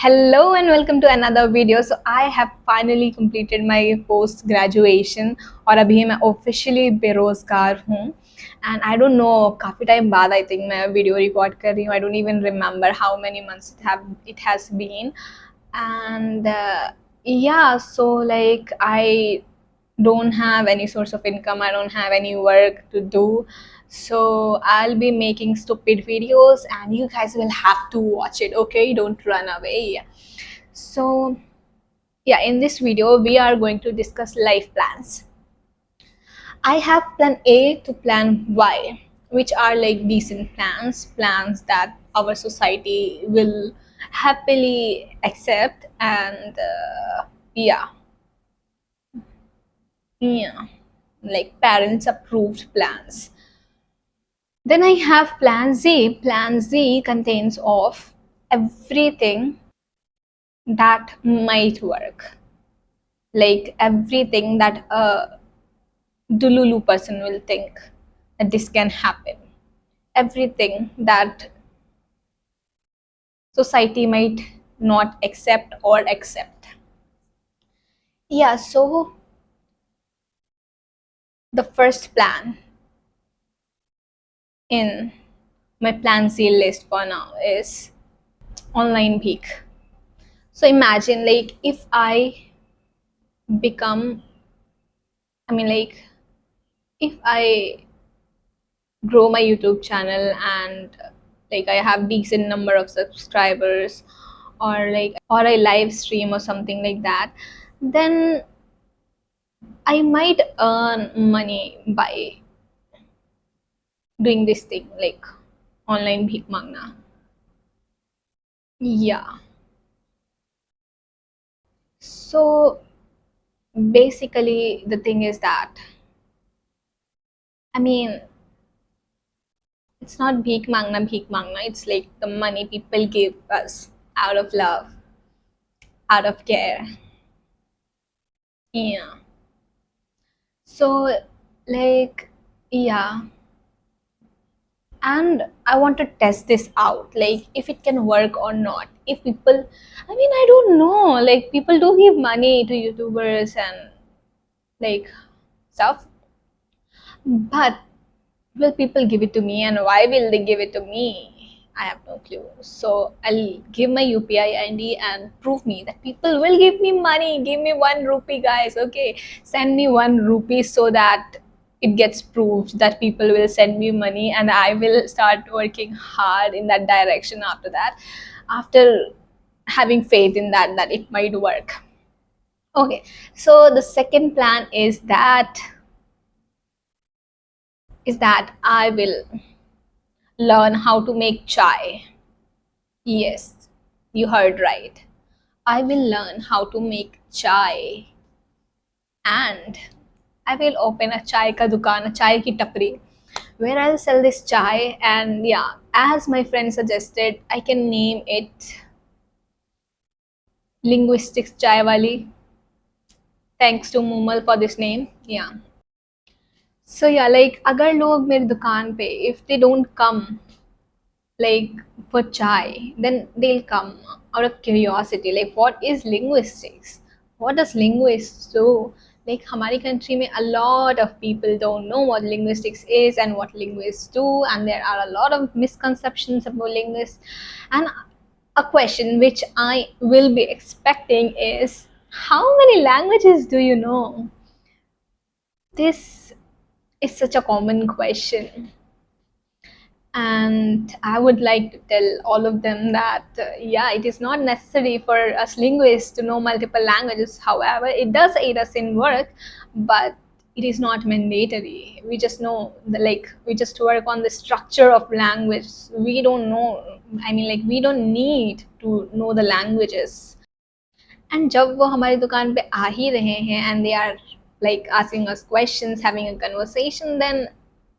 Hello and welcome to another video. So I have finally completed my post graduation और अभी मैं officially बेरोजगार हूँ and I don't know काफ़ी time बाद I think मैं वीडियो रिकॉर्ड कर रही हूँ. I don't even remember how many months it has been and yeah, so like I don't have any source of income. I don't have any work to do, so I'll be making stupid videos and you guys will have to watch it. Okay, don't run away. So yeah, in this video we are going to discuss life plans. I have plan A to plan Y, which are like decent plans that our society will happily accept and yeah, like parents approved plans. Then I have plan Z. Plan Z contains of everything that might work, like everything that a Dululu person will think that this can happen, everything that society might not accept or accept. Yeah, so the first plan in my plan Z list for now is online peak. So imagine like if become like if I grow my YouTube channel and like I have decent number of subscribers or I live stream or something like that, then I might earn money by doing this thing like online bhik mangna. Yeah. So basically the thing is that it's not bhik mangna, it's like the money people give us out of love, out of care. Yeah. So like yeah, and I want to test this out, like if it can work or not. If people, I don't know, like people do give money to YouTubers and like stuff, but will people give it to me and why will they give it to me? I have no clue. So I'll give my UPI ID and prove me that people will give me money. Give me 1 rupee, guys. Okay, send me 1 rupee so that it gets proved that people will send me money and I will start working hard in that direction after that. After having faith in that it might work. Okay, so the second plan is that I will learn how to make chai. Yes, you heard right. I will learn how to make chai and I will open a chai ka dukaan, a chai ki tapri, where I'll sell this chai. And yeah, as my friend suggested, I can name it Linguistics Chai Wali. Thanks to Mumal for this name. Yeah. So yeah, like agar log mere dukaan pe, if they don't come like for chai, then they'll come out of curiosity, like what is linguistics, what does linguists do. Like हमारी country में a lot of people don't know what linguistics is and what linguists do, and there are a lot of misconceptions about linguists. And a question which I will be expecting is, how many languages do you know? This is such a common question, and I would like to tell all of them that yeah, it is not necessary for us linguists to know multiple languages. However, it does aid us in work, but it is not mandatory. We just know we just work on the structure of language. We don't know, like we don't need to know the languages. And जब वो हमारी दुकान पे आ ही रहे हैं and they are like asking us questions, having a conversation, then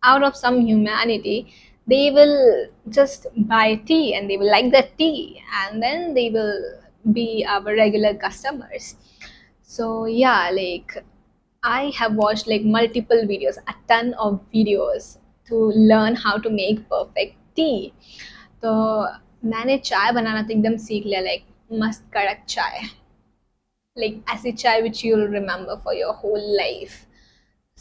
out of some humanity they will just buy tea and they will like the tea and then they will be our regular customers. So yeah, like I have watched like multiple videos, a ton of videos to learn how to make perfect tea. तो मैंने चाय बनाना तो एकदम सीख लिया, like मस्त कड़क चाय, लाइक ऐसी चाय which you will remember for your whole life.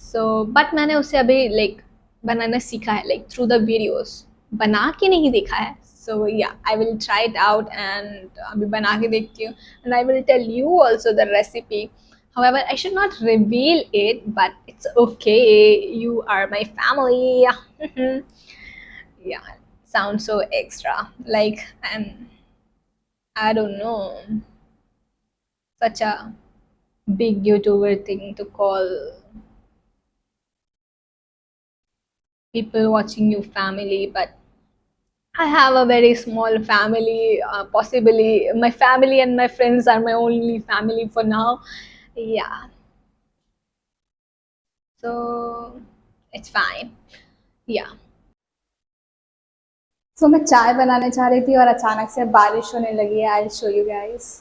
So but मैंने उसे अभी लाइक बनाना सीखा है, लाइक थ्रू द वीडियोस, बना के नहीं देखा है. सो या I will try it out and अभी बना के देखती हूँ and I will tell you also the recipe. However, I should not reveal it, but it's okay. You are my family. Yeah, sounds so extra. Like I don't know, such a big YouTuber thing to call people watching you family, but I have a very small family. Possibly, my family and my friends are my only family for now. Yeah, so it's fine. Yeah. सो मैं चाय बनाने जा रही थी और अचानक से बारिश होने लगी है. I show you guys.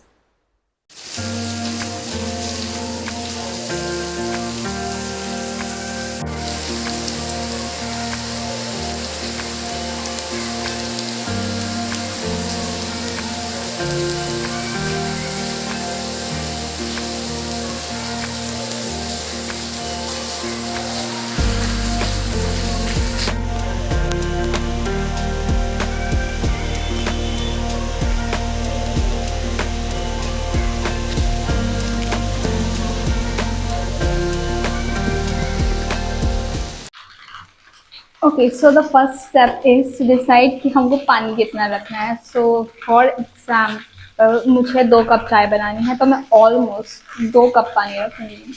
Okay, so the first step is to decide कि हमको पानी कितना रखना है. सो फॉर एग्जाम्पल मुझे 2 कप चाय बनानी है, तो मैं ऑलमोस्ट 2 कप पानी रखूँगी.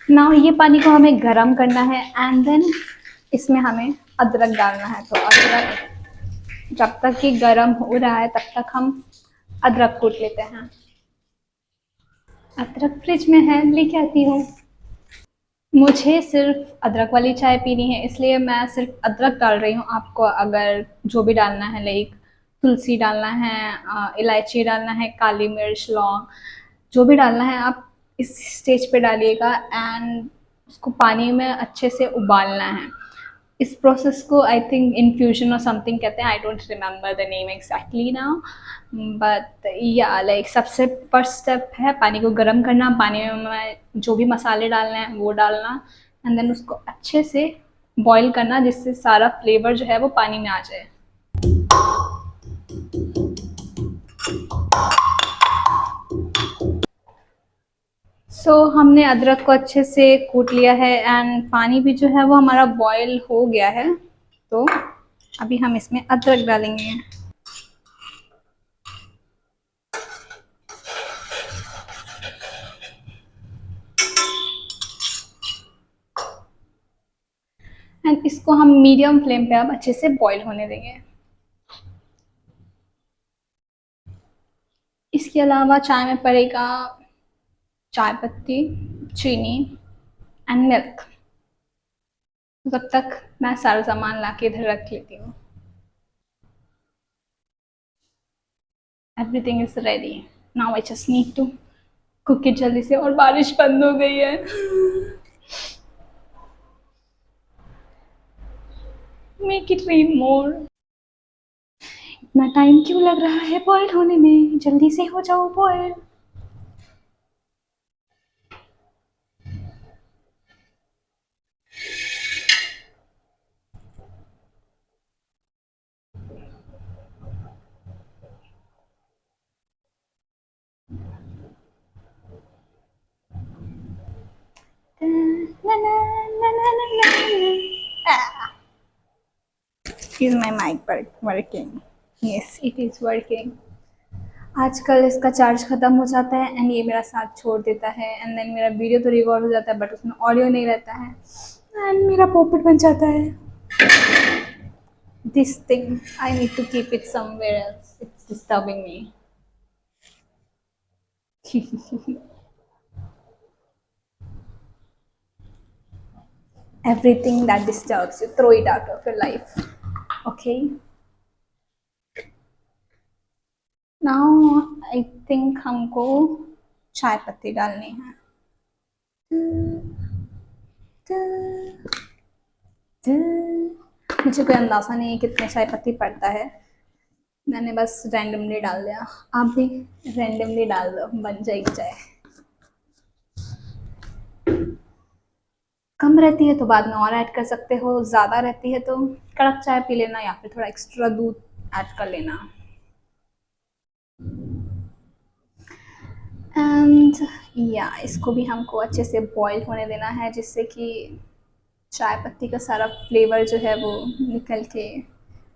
नाउ ये पानी को हमें गरम करना है एंड देन इसमें हमें अदरक डालना है. तो अदरक जब तक कि गरम हो रहा है तब तक हम अदरक कूट लेते हैं. अदरक फ्रिज में है, लेके आती हूँ. मुझे सिर्फ अदरक वाली चाय पीनी है, इसलिए मैं सिर्फ अदरक डाल रही हूँ. आपको अगर जो भी डालना है, लाइक तुलसी डालना है, इलायची डालना है, काली मिर्च, लौंग, जो भी डालना है आप इस स्टेज पे डालिएगा एंड उसको पानी में अच्छे से उबालना है. इस प्रोसेस को आई थिंक इन्फ्यूजन और समथिंग कहते हैं. I don't remember the name exactly now, but या लाइक सबसे फर्स्ट स्टेप है पानी को गर्म करना. पानी में जो भी मसाले डालने हैं वो डालना एंड देन उसको अच्छे से बॉईल करना, जिससे सारा फ्लेवर जो है वो पानी में आ जाए. सो हमने अदरक को अच्छे से कूट लिया है एंड पानी भी जो है वो हमारा बॉईल हो गया है. तो अभी हम इसमें अदरक डालेंगे. एंड इसको हम मीडियम फ्लेम पे अब अच्छे से बॉईल होने देंगे. इसके अलावा चाय में पड़ेगा चाय पत्ती, चीनी एंड मिल्क. तब तक मैं सारा सामान ला के इधर रख लेती हूँ. Everything is ready. Now I just need to cook it जल्दी से. और बारिश बंद हो गई है. Make it rain more. इतना टाइम क्यों लग रहा है बॉयल होने में? जल्दी से हो जाओ boil. Is my mic working? Yes, it is working. आजकल इसका चार्ज ख़त्म हो जाता है एंड ये मेरा साथ छोड़ देता है एंड देन मेरा वीडियो तो रिकॉर्ड हो जाता है बट उसमें ऑडियो नहीं रहता है एंड मेरा पोपट बन जाता है. This thing I need to keep it somewhere else. It's disturbing me. Everything that disturbs you, throw it out of your life. Okay? Now I think हमको चाय पत्ती डालनी है. मुझे कोई अंदाज़ा नहीं है कितने चाय पत्ती पड़ता है, मैंने बस रैंडमली डाल दिया। आप भी रैंडमली डाल दो, बन जाएगी चाय। कम रहती है तो बाद में और ऐड कर सकते हो, ज़्यादा रहती है तो कड़क चाय पी लेना या फिर थोड़ा एक्स्ट्रा दूध ऐड कर लेना। एंड या इसको भी हमको अच्छे से बॉईल होने देना है, जिससे कि चाय पत्ती का सारा फ्लेवर जो है वो निकल के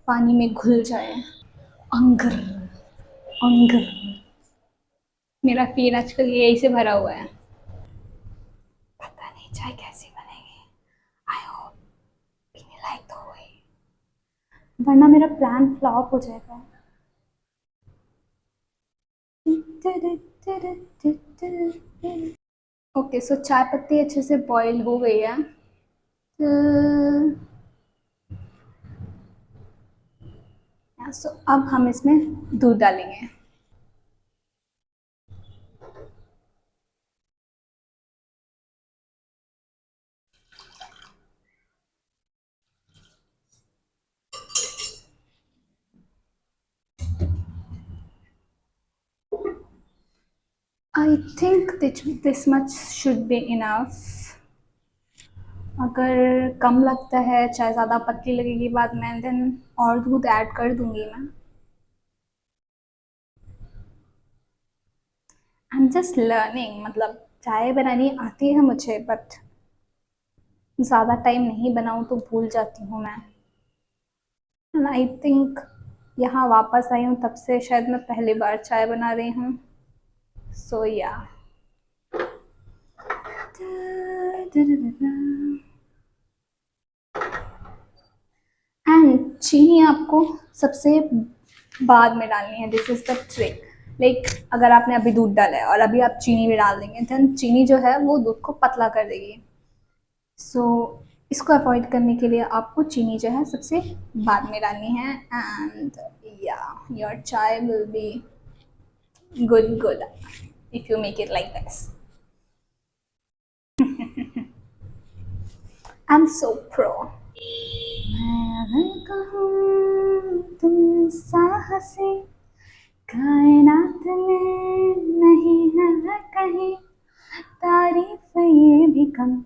पानी में घुल जाए। अंगर अंगर, मेरा फीड आजकल यही से भरा हुआ है। पता नहीं चाय कैसी बनेगी, आई होप पीने लायक तो हो ही, वरना मेरा प्लान फ्लॉप हो जाएगा। ओके सो चाय पत्ती अच्छे से बॉईल हो गई है। सो अब हम इसमें दूध डालेंगे। I think this much should be enough. अगर कम लगता है, चाहे ज़्यादा पतली लगेगी बाद में, देन और दूध ऐड कर दूंगी मैं। आई एम जस्ट लर्निंग, मतलब चाय बनानी आती है मुझे, बट ज़्यादा टाइम नहीं बनाऊँ तो भूल जाती हूँ मैं। एंड आई थिंक यहाँ वापस आई हूँ तब से शायद मैं पहली बार चाय बना रही हूँ, सो या। एंड चीनी आपको सबसे बाद में डालनी है, this is the trick. Like अगर आपने अभी दूध डाला है और अभी आप चीनी भी डाल देंगे, देन चीनी जो है वो दूध को पतला कर देगी। सो इसको अवॉइड करने के लिए आपको चीनी जो है सबसे बाद में डालनी है। एंड या योर चाय will be good if you make it like this. I am so pro. मैं अगर कहूँ तुम साहसी कायनात में नहीं है कहीं, तारीफ ये भी कम,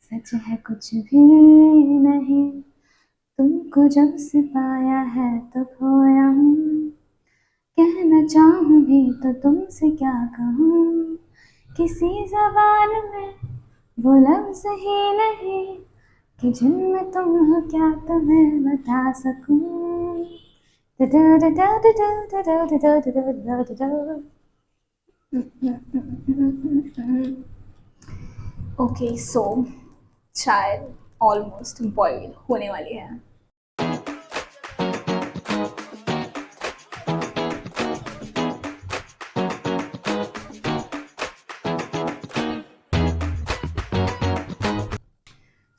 सच है कुछ भी नहीं। तुमको जब से पाया है तो खोया हूँ, कहना चाहूँ भी तो तुमसे क्या कहूँ। किसी जबान में वो लफ्ज़ ही नहीं कि जिनमें तुम हो क्या तुम्हें बता सकूँ। ओके सो चाय ऑलमोस्ट बॉईल होने वाली है।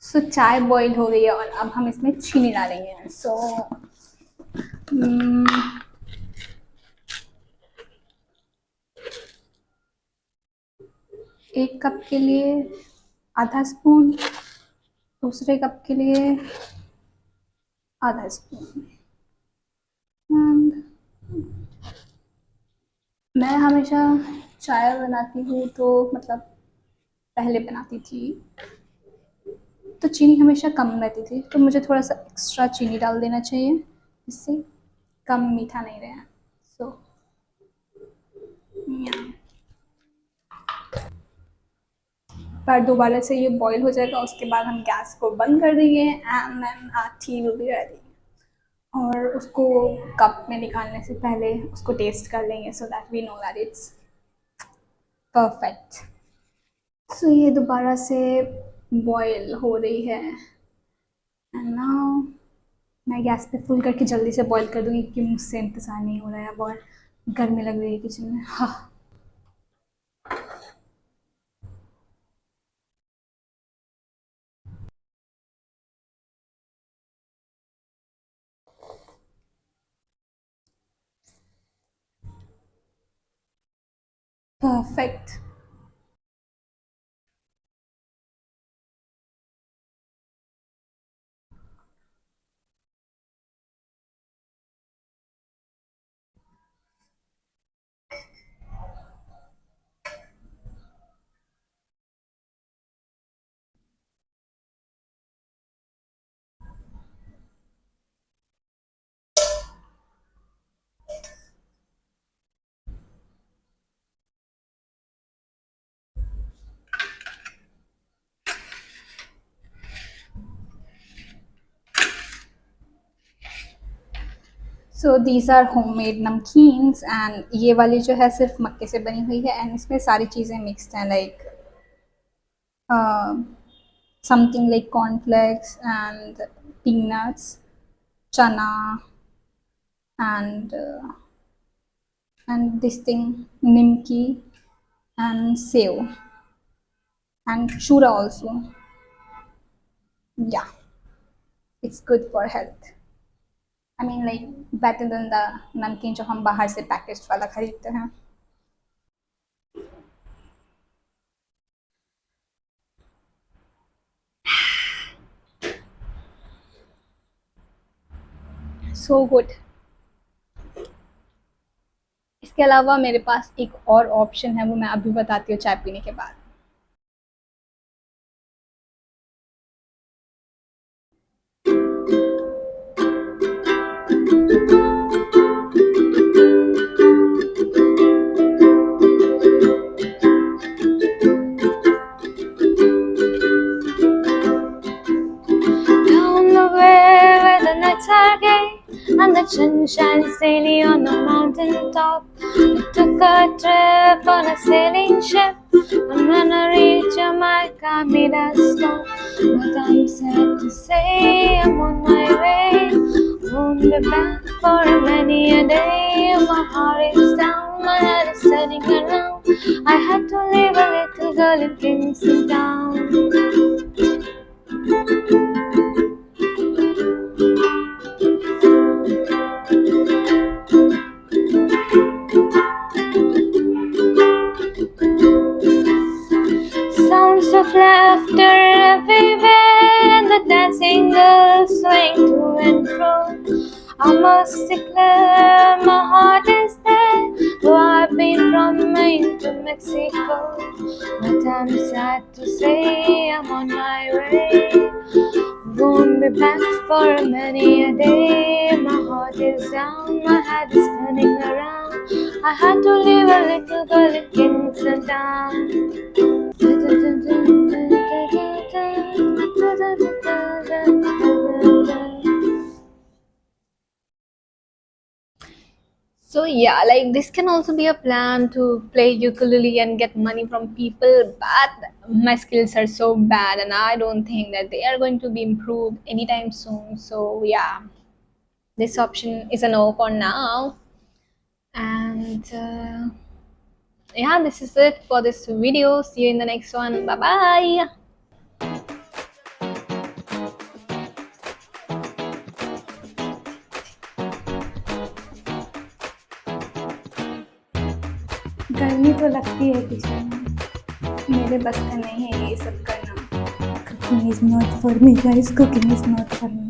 सो चाय बॉईल हो गई है और अब हम इसमें चीनी डालेंगे। सो एक कप के लिए आधा स्पून, दूसरे कप के लिए आधा स्पून। मैं हमेशा चाय बनाती हूँ तो मतलब पहले बनाती थी तो चीनी हमेशा कम रहती थी, तो मुझे थोड़ा सा एक्स्ट्रा चीनी डाल देना चाहिए, इससे कम मीठा नहीं रहे। सो पर दोबारा से ये बॉईल हो जाएगा, उसके बाद हम गैस को बंद कर देंगे and then tea will be ready. और उसको कप में निकालने से पहले उसको टेस्ट कर लेंगे so that we know that it's perfect. So ये दोबारा से बॉईल हो रही है एंड नाउ मैं गैस पे फुल करके जल्दी से बॉईल कर दूँगी क्योंकि मुझसे इंतज़ार नहीं हो रहा है, बहुत गर्मी लग रही है किचन में। हाँ perfect. So these are homemade namkeens and ये वाली जो है सिर्फ मक्के से बनी हुई है एंड इसमें सारी चीज़ें मिक्स्ड हैं like something like cornflakes and peanuts, chana, and this thing nimki and sev and shura also. Yeah, it's good for health. I mean like better than the namkeen जो हम बाहर से पैकेज वाला खरीदते हैं. So good. इसके अलावा मेरे पास एक और ऑप्शन है, वो मैं अभी बताती हूँ चाय पीने के बाद. Down the way where the nights are gay and the sun shines daily on the mountain top. We took a trip on a sailing ship, and when I reached Jamaica, I made a stop. But I'm sad to say I'm on my way. Won't be back for many a day. My heart is down, my head is turning around. I had to leave a little girl in Kingston Town. Sounds of laughter everywhere, and the dancing girls swing to and fro. I must declare my heart is there, though I've been from Maine to Mexico. But I'm sad to say I'm on my way. Won't be back for many a day. My heart is down, my head is turning around. I had to leave a little girl in Kingston Town. So yeah, like this can also be a plan to play ukulele and get money from people, but my skills are so bad and I don't think that they are going to be improved anytime soon. So yeah, this option is a no for now. And yeah, this is it for this video. See you in the next one. Bye bye. गर्मी तो लगती है kitchen में, मेरे बस का नहीं है ये सब करना. Cooking is not for me guys, cooking is not for me.